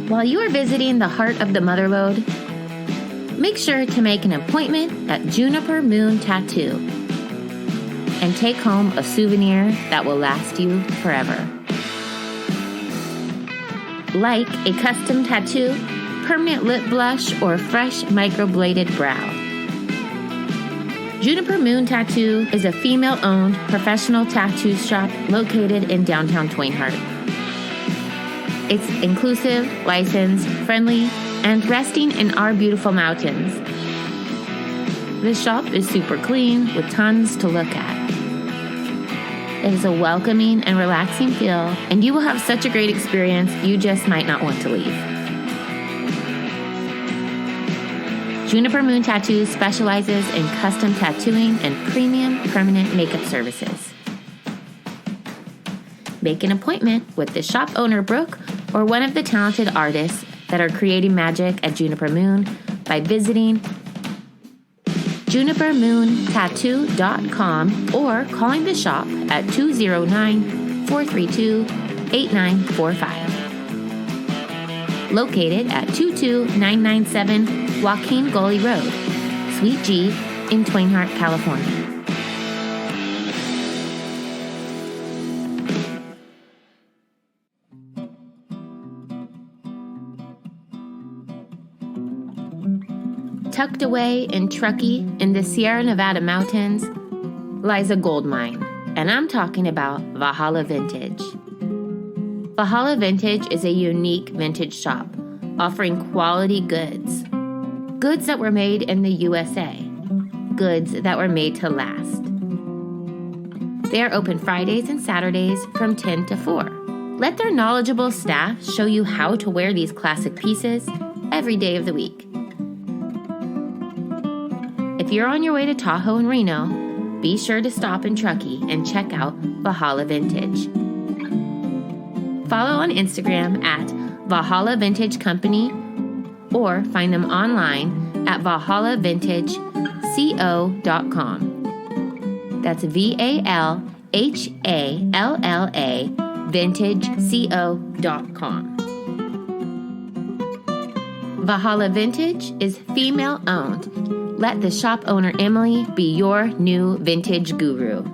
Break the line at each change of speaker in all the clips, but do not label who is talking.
While you are visiting the heart of the Motherlode, make sure to make an appointment at Juniper Moon Tattoo and take home a souvenir that will last you forever. Like a custom tattoo, permanent lip blush, or fresh microbladed brow. Juniper Moon Tattoo is a female-owned professional tattoo shop located in downtown Twin Heart. It's inclusive, licensed, friendly, and resting in our beautiful mountains. This shop is super clean with tons to look at. It is a welcoming and relaxing feel, and you will have such a great experience you just might not want to leave. Juniper Moon Tattoo specializes in custom tattooing and premium permanent makeup services. Make an appointment with the shop owner, Brooke, or one of the talented artists that are creating magic at Juniper Moon by visiting junipermoontattoo.com or calling the shop at 209-432-8945. Located at 22997 Joaquin Gully Road, Suite G in Twin Heart, California. Tucked away in Truckee in the Sierra Nevada mountains lies a gold mine, and I'm talking about Valhalla Vintage. Valhalla Vintage is a unique vintage shop offering quality goods. Goods that were made in the USA. Goods that were made to last. They are open Fridays and Saturdays from 10 to 4. Let their knowledgeable staff show you how to wear these classic pieces every day of the week. If you're on your way to Tahoe and Reno, be sure to stop in Truckee and check out Valhalla Vintage. Follow on Instagram at Valhalla Vintage Company or find them online at valhallavintageco.com. That's VALHALLA vintageco.com. Valhalla Vintage is female owned. Let the shop owner Emily be your new vintage guru.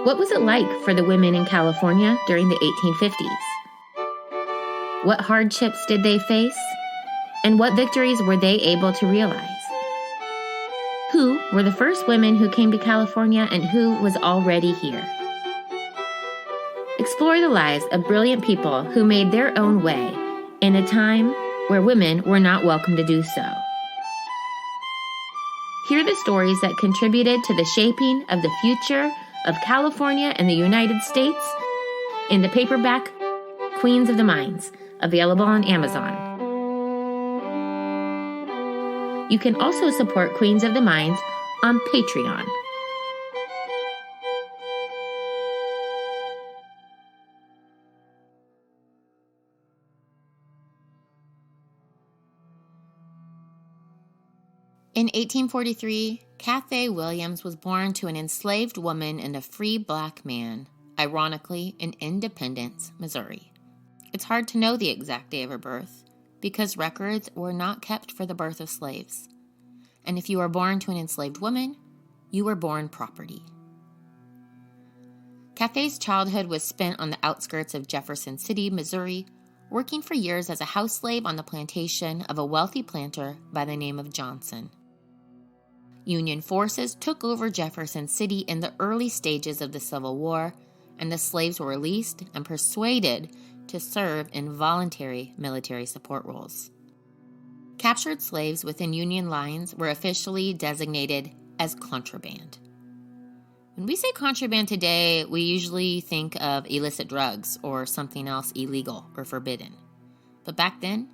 What was it like for the women in California during the 1850s? What hardships did they face? And what victories were they able to realize? Who were the first women who came to California and who was already here? Explore the lives of brilliant people who made their own way in a time where women were not welcome to do so. Hear the stories that contributed to the shaping of the future of California and the United States in the paperback Queens of the Mines, available on Amazon. You can also support Queens of the Mines on Patreon. In 1843, Cathay Williams was born to an enslaved woman and a free black man, ironically in Independence, Missouri. It's hard to know the exact day of her birth because records were not kept for the birth of slaves. And if you were born to an enslaved woman, you were born property. Cathay's childhood was spent on the outskirts of Jefferson City, Missouri, working for years as a house slave on the plantation of a wealthy planter by the name of Johnson. Union forces took over Jefferson City in the early stages of the Civil War, and the slaves were released and persuaded to serve in voluntary military support roles. Captured slaves within Union lines were officially designated as contraband. When we say contraband today, we usually think of illicit drugs or something else illegal or forbidden. But back then,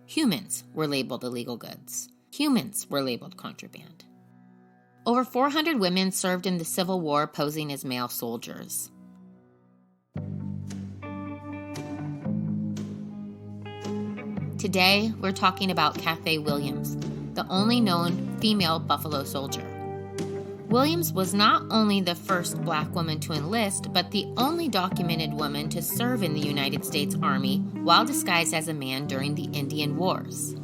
humans were labeled illegal goods. Humans were labeled contraband. Over 400 women served in the Civil War posing as male soldiers. Today, we're talking about Cathay Williams, the only known female Buffalo soldier. Williams was not only the first Black woman to enlist, but the only documented woman to serve in the United States Army while disguised as a man during the Indian Wars.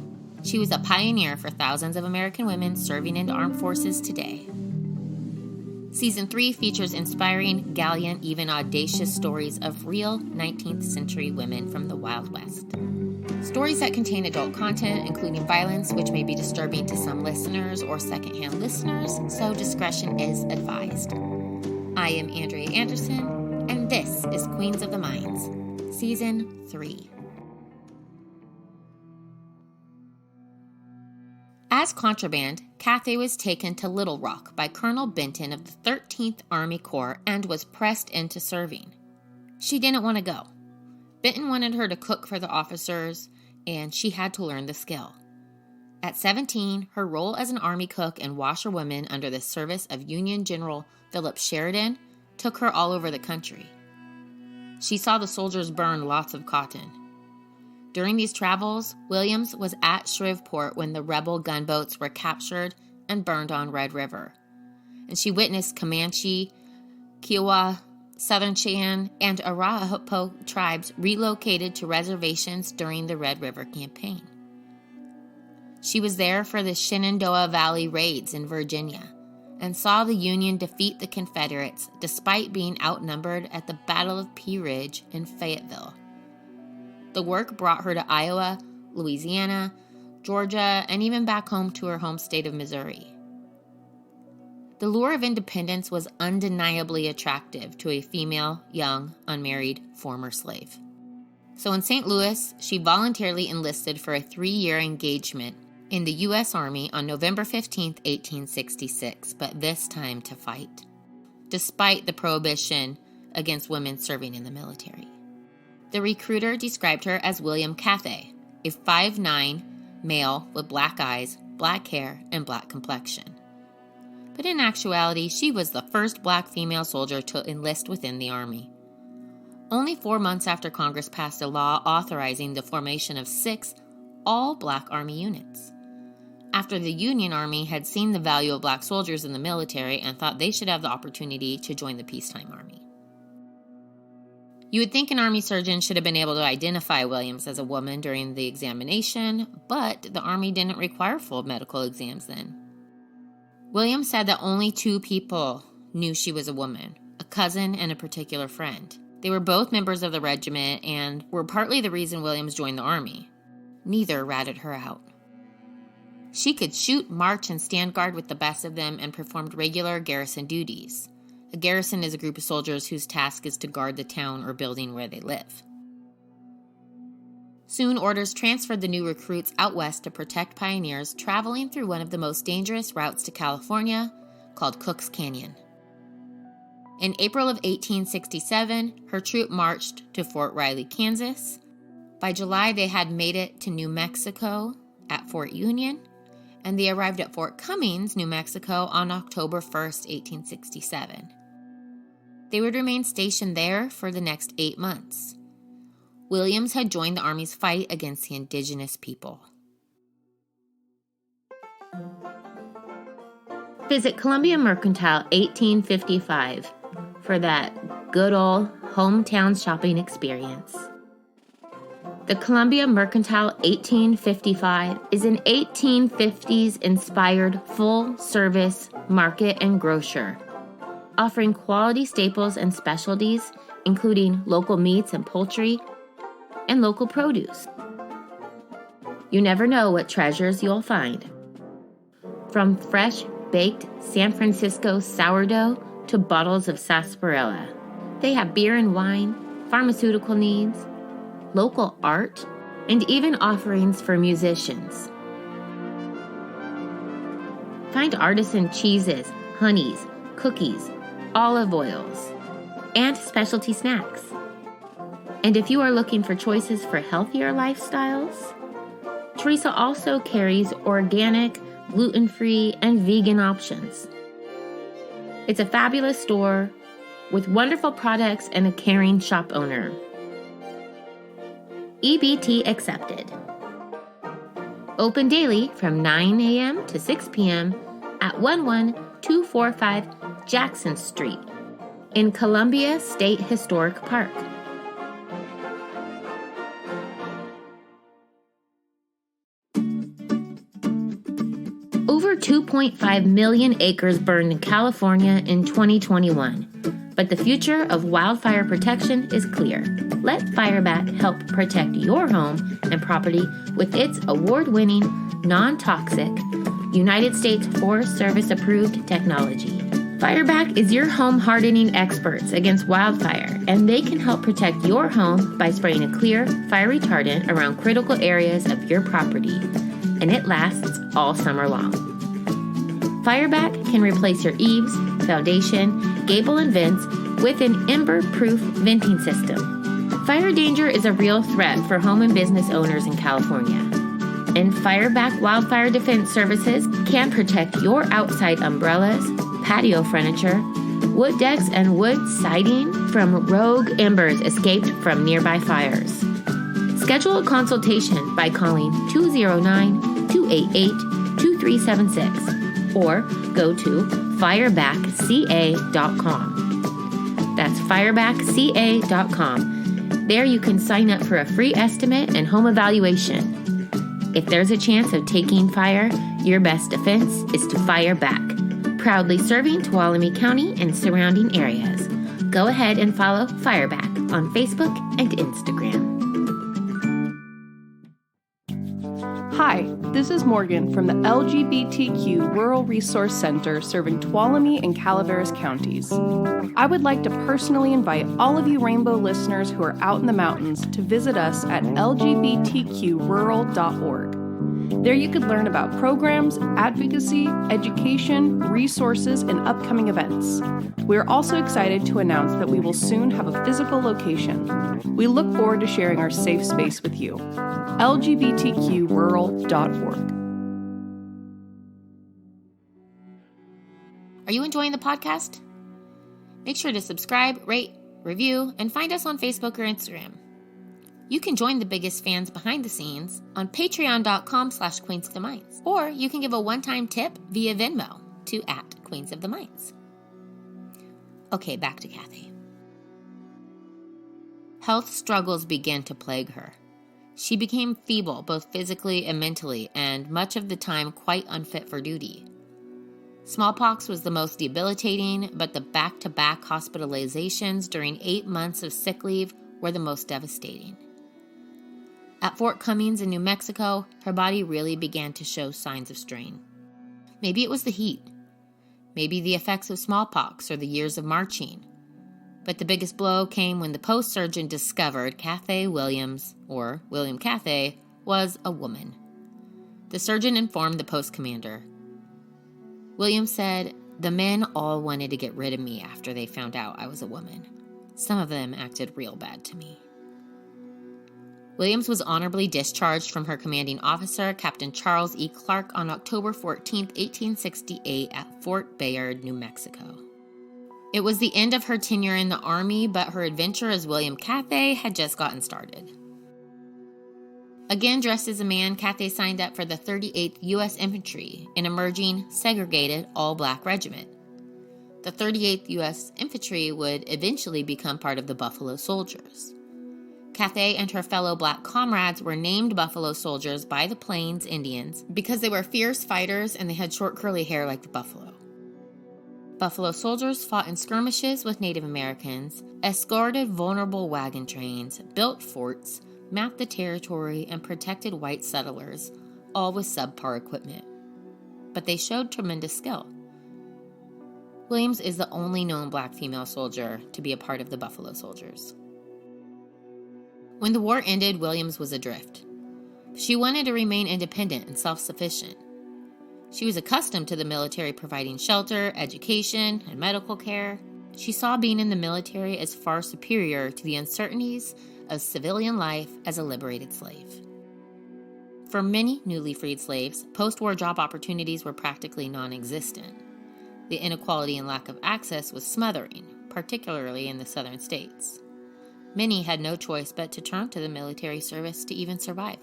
She was a pioneer for thousands of American women serving in the armed forces today. Season 3 features inspiring, gallant, even audacious stories of real 19th century women from the Wild West. Stories that contain adult content, including violence, which may be disturbing to some listeners or secondhand listeners, so discretion is advised. I am Andrea Anderson, and this is Queens of the Mines, Season 3. As contraband, Cathay was taken to Little Rock by Colonel Benton of the 13th Army Corps and was pressed into serving. She didn't want to go. Benton wanted her to cook for the officers, and she had to learn the skill. At 17, her role as an Army cook and washerwoman under the service of Union General Philip Sheridan took her all over the country. She saw the soldiers burn lots of cotton. During these travels, Williams was at Shreveport when the rebel gunboats were captured and burned on Red River. And she witnessed Comanche, Kiowa, Southern Cheyenne, and Arapaho tribes relocated to reservations during the Red River Campaign. She was there for the Shenandoah Valley raids in Virginia and saw the Union defeat the Confederates despite being outnumbered at the Battle of Pea Ridge in Fayetteville. The work brought her to Iowa, Louisiana, Georgia, and even back home to her home state of Missouri. The lure of independence was undeniably attractive to a female, young, unmarried, former slave. So in St. Louis, she voluntarily enlisted for a 3-year engagement in the U.S. Army on November 15, 1866, but this time to fight, despite the prohibition against women serving in the military. The recruiter described her as William Cathay, a 5'9" male with black eyes, black hair, and black complexion. But in actuality, she was the first Black female soldier to enlist within the Army. Only 4 months after Congress passed a law authorizing the formation of 6 all-Black Army units. After the Union Army had seen the value of Black soldiers in the military and thought they should have the opportunity to join the peacetime Army. You would think an Army surgeon should have been able to identify Williams as a woman during the examination, but the Army didn't require full medical exams then. Williams said that only 2 people knew she was a woman, a cousin and a particular friend. They were both members of the regiment and were partly the reason Williams joined the Army. Neither ratted her out. She could shoot, march, and stand guard with the best of them and performed regular garrison duties. A garrison is a group of soldiers whose task is to guard the town or building where they live. Soon, orders transferred the new recruits out west to protect pioneers traveling through one of the most dangerous routes to California, called Cook's Canyon. In April of 1867, her troop marched to Fort Riley, Kansas. By July, they had made it to New Mexico at Fort Union, and they arrived at Fort Cummings, New Mexico on October 1st, 1867. They would remain stationed there for the next 8 months. Williams had joined the Army's fight against the indigenous people. Visit Columbia Mercantile 1855 for that good old hometown shopping experience. The Columbia Mercantile 1855 is an 1850s-inspired full-service market and grocer, offering quality staples and specialties, including local meats and poultry, and local produce. You never know what treasures you'll find. From fresh, baked San Francisco sourdough to bottles of sarsaparilla, they have beer and wine, pharmaceutical needs, local art, and even offerings for musicians. Find artisan cheeses, honeys, cookies, olive oils, and specialty snacks. And if you are looking for choices for healthier lifestyles, Teresa also carries organic, gluten-free, and vegan options. It's a fabulous store with wonderful products and a caring shop owner. EBT accepted. Open daily from 9 a.m. to 6 p.m. at 11245 Jackson Street in Columbia State Historic Park. Over 2.5 million acres burned in California in 2021. But the future of wildfire protection is clear. Let Fireback help protect your home and property with its award-winning, non-toxic, United States Forest Service approved technology. Fireback is your home hardening experts against wildfire, and they can help protect your home by spraying a clear, fire retardant around critical areas of your property, and it lasts all summer long. Fireback can replace your eaves, foundation, gable, and vents with an ember-proof venting system. Fire danger is a real threat for home and business owners in California. And Fireback Wildfire Defense Services can protect your outside umbrellas, patio furniture, wood decks, and wood siding from rogue embers escaped from nearby fires. Schedule a consultation by calling 209-288-2376 or go to firebackca.com. That's firebackca.com. There you can sign up for a free estimate and home evaluation. If there's a chance of taking fire, your best defense is to fire back. Proudly serving Tuolumne County and surrounding areas. Go ahead and follow Fireback on Facebook and Instagram.
Hi, this is Morgan from the LGBTQ Rural Resource Center serving Tuolumne and Calaveras counties. I would like to personally invite all of you Rainbow listeners who are out in the mountains to visit us at lgbtqrural.org. There you could learn about programs, advocacy, education, resources, and upcoming events. We are also excited to announce that we will soon have a physical location. We look forward to sharing our safe space with you. lgbtqrural.org.
Are you enjoying the podcast? Make sure to subscribe, rate, review, and find us on Facebook or Instagram. You can join the biggest fans behind the scenes on patreon.com/Queens of the Mines, or you can give a one-time tip via Venmo to @Queens of the Mines. Okay, back to Cathay. Health struggles began to plague her. She became feeble both physically and mentally, and much of the time quite unfit for duty. Smallpox was the most debilitating, but the back-to-back hospitalizations during 8 months of sick leave were the most devastating. At Fort Cummings in New Mexico, her body really began to show signs of strain. Maybe it was the heat. Maybe the effects of smallpox or the years of marching. But the biggest blow came when the post surgeon discovered Cathay Williams, or William Cathay, was a woman. The surgeon informed the post commander. Williams said, "The men all wanted to get rid of me after they found out I was a woman. Some of them acted real bad to me." Williams was honorably discharged from her commanding officer, Captain Charles E. Clark, on October 14, 1868 at Fort Bayard, New Mexico. It was the end of her tenure in the Army, but her adventure as William Cathay had just gotten started. Again dressed as a man, Cathay signed up for the 38th U.S. Infantry, an emerging, segregated, all-black regiment. The 38th U.S. Infantry would eventually become part of the Buffalo Soldiers. Cathay and her fellow black comrades were named Buffalo Soldiers by the Plains Indians because they were fierce fighters and they had short curly hair like the buffalo. Buffalo Soldiers fought in skirmishes with Native Americans, escorted vulnerable wagon trains, built forts, mapped the territory, and protected white settlers, all with subpar equipment. But they showed tremendous skill. Williams is the only known black female soldier to be a part of the Buffalo Soldiers. When the war ended, Williams was adrift. She wanted to remain independent and self-sufficient. She was accustomed to the military providing shelter, education, and medical care. She saw being in the military as far superior to the uncertainties of civilian life as a liberated slave. For many newly freed slaves, post-war job opportunities were practically non-existent. The inequality and lack of access was smothering, particularly in the southern states. Many had no choice but to turn to the military service to even survive.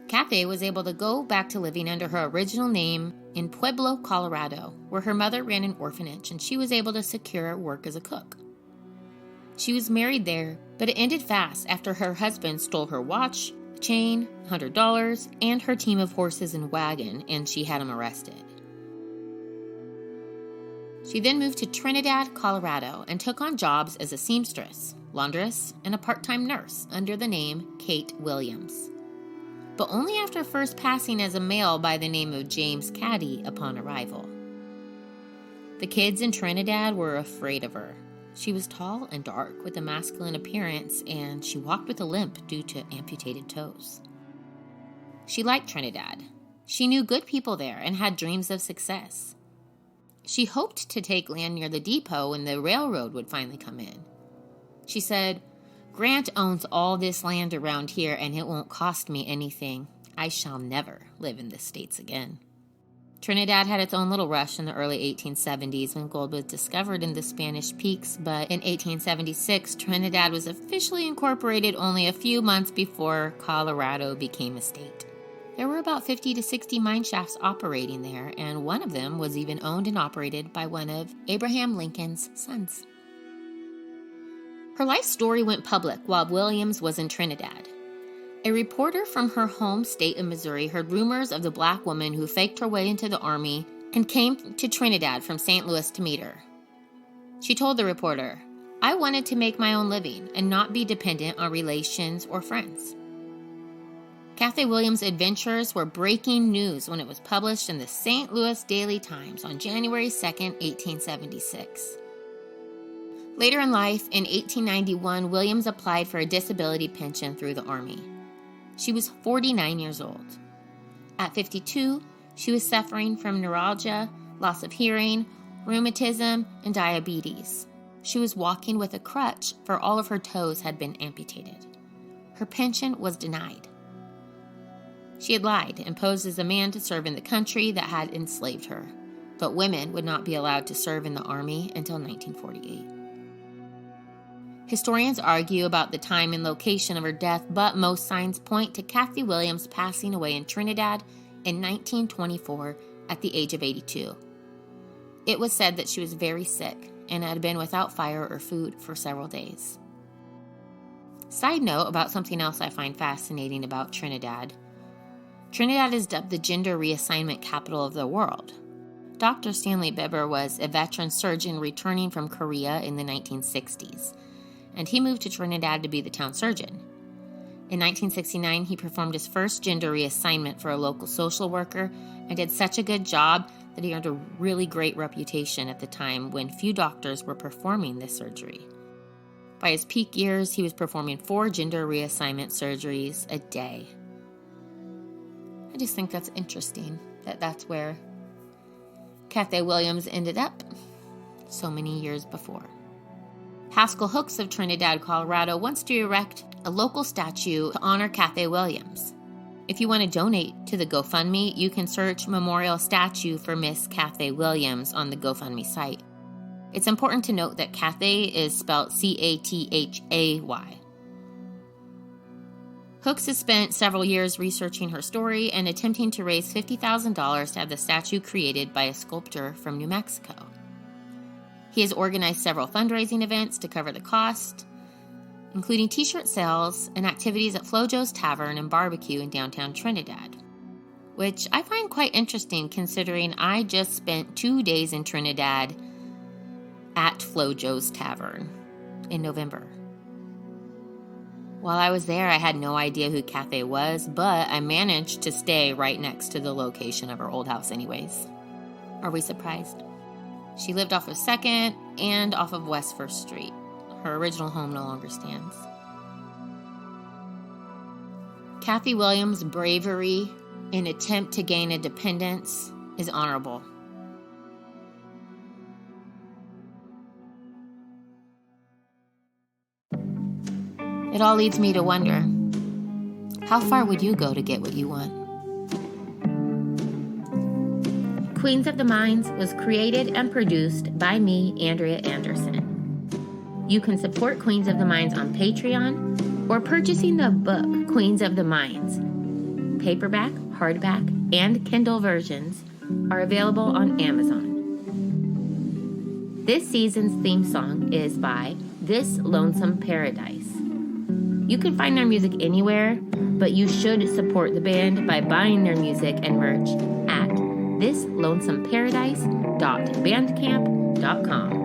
Cathay was able to go back to living under her original name in Pueblo, Colorado, where her mother ran an orphanage, and she was able to secure work as a cook. She was married there, but it ended fast after her husband stole her watch, chain, $100, and her team of horses and wagon, and she had him arrested. She then moved to Trinidad, Colorado, and took on jobs as a seamstress, laundress, and a part-time nurse under the name Cathay Williams, but only after first passing as a male by the name of James Caddy upon arrival. The kids in Trinidad were afraid of her. She was tall and dark with a masculine appearance, and she walked with a limp due to amputated toes. She liked Trinidad. She knew good people there and had dreams of success. She hoped to take land near the depot when the railroad would finally come in. She said, "Grant owns all this land around here, and it won't cost me anything. I shall never live in the States again." Trinidad had its own little rush in the early 1870s when gold was discovered in the Spanish Peaks, but in 1876, Trinidad was officially incorporated only a few months before Colorado became a state. There were about 50 to 60 mine shafts operating there, and one of them was even owned and operated by one of Abraham Lincoln's sons. Her life story went public while Williams was in Trinidad. A reporter from her home state of Missouri heard rumors of the black woman who faked her way into the army and came to Trinidad from St. Louis to meet her. She told the reporter, "I wanted to make my own living and not be dependent on relations or friends." Cathay Williams' adventures were breaking news when it was published in the St. Louis Daily Times on January 2, 1876. Later in life, in 1891, Williams applied for a disability pension through the Army. She was 49 years old. At 52, she was suffering from neuralgia, loss of hearing, rheumatism, and diabetes. She was walking with a crutch, for all of her toes had been amputated. Her pension was denied. She had lied and posed as a man to serve in the country that had enslaved her, but women would not be allowed to serve in the Army until 1948. Historians argue about the time and location of her death, but most signs point to Cathay Williams passing away in Trinidad in 1924 at the age of 82. It was said that she was very sick and had been without fire or food for several days. Side note about something else I find fascinating about Trinidad. Trinidad is dubbed the gender reassignment capital of the world. Dr. Stanley Bieber was a veteran surgeon returning from Korea in the 1960s, and he moved to Trinidad to be the town surgeon. In 1969, he performed his first gender reassignment for a local social worker and did such a good job that he earned a really great reputation at the time when few doctors were performing this surgery. By his peak years, he was performing 4 gender reassignment surgeries a day. I just think that's interesting that that's where Cathay Williams ended up so many years before. Haskell Hooks of Trinidad, Colorado wants to erect a local statue to honor Cathay Williams. If you want to donate to the GoFundMe, you can search Memorial Statue for Miss Cathay Williams on the GoFundMe site. It's important to note that Cathay is spelled Cathay. Hooks has spent several years researching her story and attempting to raise $50,000 to have the statue created by a sculptor from New Mexico. He has organized several fundraising events to cover the cost, including t-shirt sales and activities at Flojo's Tavern and Barbecue in downtown Trinidad, which I find quite interesting considering I just spent 2 days in Trinidad at Flojo's Tavern in November. While I was there, I had no idea who Cathay was, but I managed to stay right next to the location of her old house anyways. Are we surprised? She lived off of 2nd and off of West 1st Street. Her original home no longer stands. Cathay Williams' bravery in attempt to gain independence is honorable. It all leads me to wonder, how far would you go to get what you want? Queens of the Mines was created and produced by me, Andrea Anderson. You can support Queens of the Mines on Patreon or purchasing the book, Queens of the Mines. paperback, hardback, and Kindle versions are available on Amazon. This season's theme song is by This Lonesome Paradise. You can find their music anywhere, but you should support the band by buying their music and merch at thislonesomeparadise.bandcamp.com.